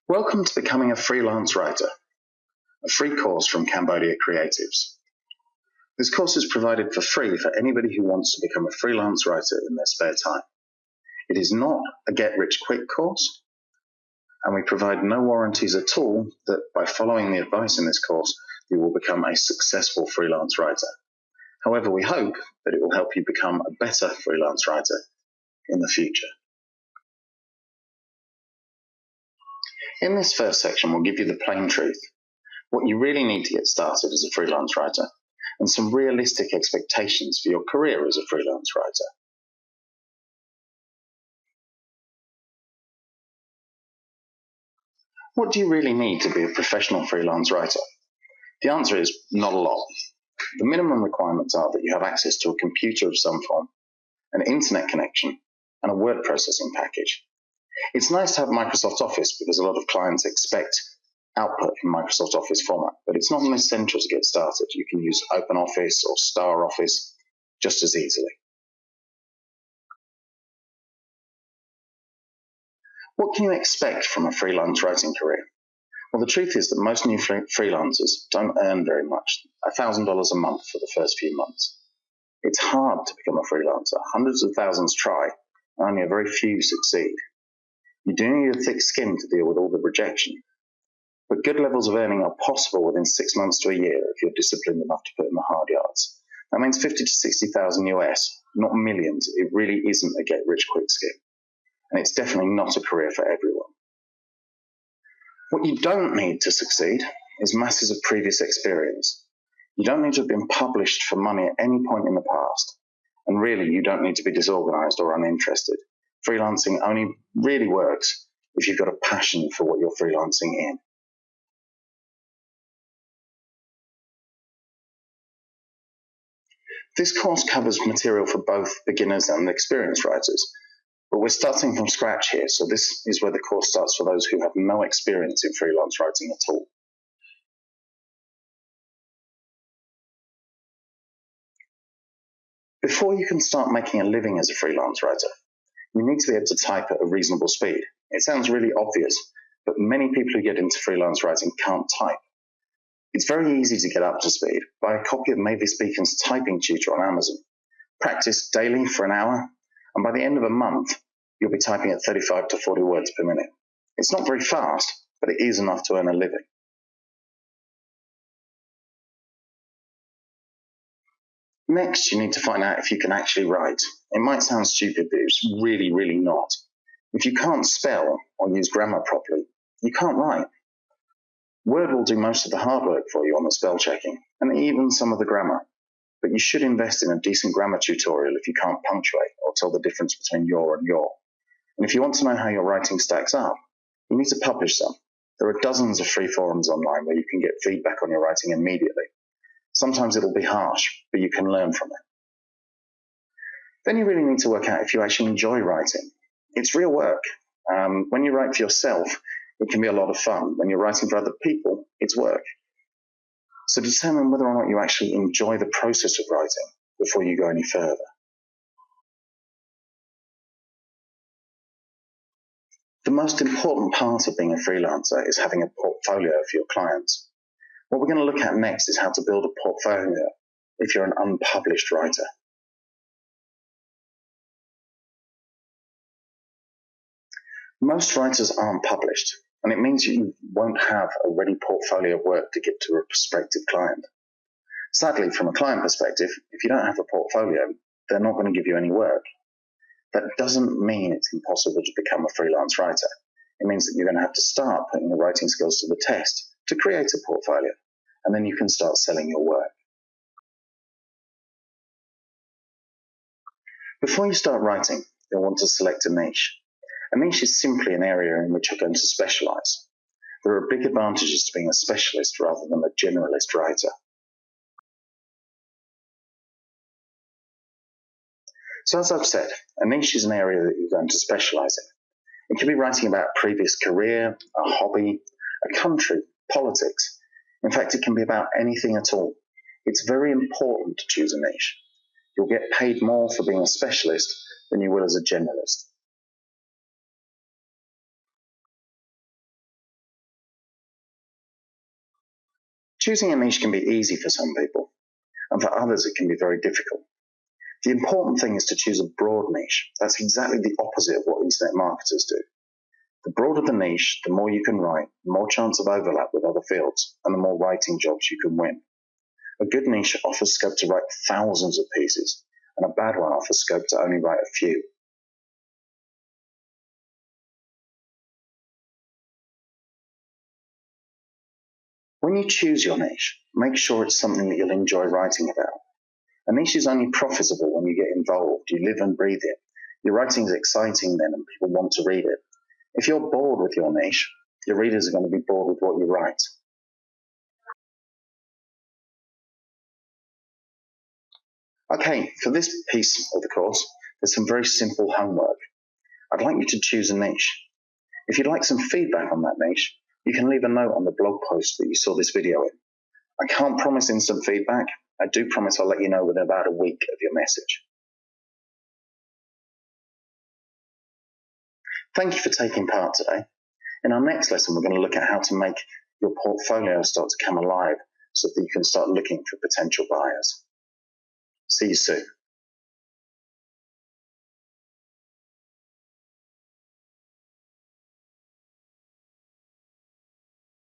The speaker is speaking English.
Welcome to Becoming a Freelance Writer, a free course from Cambodia Creatives. This course is provided for free for anybody who wants to become a freelance writer in their spare time. It is not a get-rich-quick course, and we provide no warranties at all that by following the advice in this course, you will become a successful freelance writer. However, we hope that it will help you become a better freelance writer in the future. In this first section, we'll give you the plain truth, what you really need to get started as a freelance writer, and some realistic expectations for your career as a freelance writer. What do you really need to be a professional freelance writer? The answer is not a lot. The minimum requirements are that you have access to a computer of some form, an internet connection, and a word processing package. It's nice to have Microsoft Office because a lot of clients expect output in Microsoft Office format, but it's not essential to get started. You can use OpenOffice or StarOffice just as easily. What can you expect from a freelance writing career? Well, the truth is that most new freelancers don't earn very much, $1,000 a month for the first few months. It's hard to become a freelancer. Hundreds of thousands try, and only a very few succeed. You do need a thick skin to deal with all the rejection. But good levels of earning are possible within 6 months to a year if you're disciplined enough to put in the hard yards. That means 50 to 60,000 US, not millions. It really isn't a get-rich-quick scheme. And it's definitely not a career for everyone. What you don't need to succeed is masses of previous experience. You don't need to have been published for money at any point in the past. And really, you don't need to be disorganized or uninterested. Freelancing only really works if you've got a passion for what you're freelancing in. This course covers material for both beginners and experienced writers, but we're starting from scratch here, so this is where the course starts for those who have no experience in freelance writing at all. Before you can start making a living as a freelance writer, you need to be able to type at a reasonable speed. It sounds really obvious, but many people who get into freelance writing can't type. It's very easy to get up to speed. Buy a copy of Mavis Beacon's typing tutor on Amazon. Practice daily for an hour, and by the end of a month, you'll be typing at 35 to 40 words per minute. It's not very fast, but it is enough to earn a living. Next, you need to find out if you can actually write. It might sound stupid, but it's really, really not. If you can't spell or use grammar properly, you can't write. Word will do most of the hard work for you on the spell checking, and even some of the grammar. But you should invest in a decent grammar tutorial if you can't punctuate or tell the difference between your and your. And if you want to know how your writing stacks up, you need to publish some. There are dozens of free forums online where you can get feedback on your writing immediately. Sometimes it'll be harsh, but you can learn from it. Then you really need to work out if you actually enjoy writing. It's real work. When you write for yourself, it can be a lot of fun. When you're writing for other people, it's work. So determine whether or not you actually enjoy the process of writing before you go any further. The most important part of being a freelancer is having a portfolio for your clients. What we're going to look at next is how to build a portfolio if you're an unpublished writer. Most writers aren't published, and it means you won't have a ready portfolio of work to give to a prospective client. Sadly, from a client perspective, if you don't have a portfolio, they're not going to give you any work. That doesn't mean it's impossible to become a freelance writer. It means that you're going to have to start putting your writing skills to the test to create a portfolio, and then you can start selling your work. Before you start writing, you'll want to select a niche. A niche is simply an area in which you're going to specialize. There are big advantages to being a specialist rather than a generalist writer. So as I've said, a niche is an area that you're going to specialize in. It can be writing about a previous career, a hobby, a country, politics. In fact, it can be about anything at all. It's very important to choose a niche. You'll get paid more for being a specialist than you will as a generalist. Choosing a niche can be easy for some people, and for others it can be very difficult. The important thing is to choose a broad niche. That's exactly the opposite of what internet marketers do. The broader the niche, the more you can write, the more chance of overlap with other fields, and the more writing jobs you can win. A good niche offers scope to write thousands of pieces, and a bad one offers scope to only write a few. When you choose your niche, make sure it's something that you'll enjoy writing about. A niche is only profitable when you get involved, you live and breathe it. Your writing is exciting then and people want to read it. If you're bored with your niche, your readers are going to be bored with what you write. Okay, for this piece of the course, there's some very simple homework. I'd like you to choose a niche. If you'd like some feedback on that niche, you can leave a note on the blog post that you saw this video in. I can't promise instant feedback. I do promise I'll let you know within about a week of your message. Thank you for taking part today. In our next lesson, we're going to look at how to make your portfolio start to come alive so that you can start looking for potential buyers. See you soon.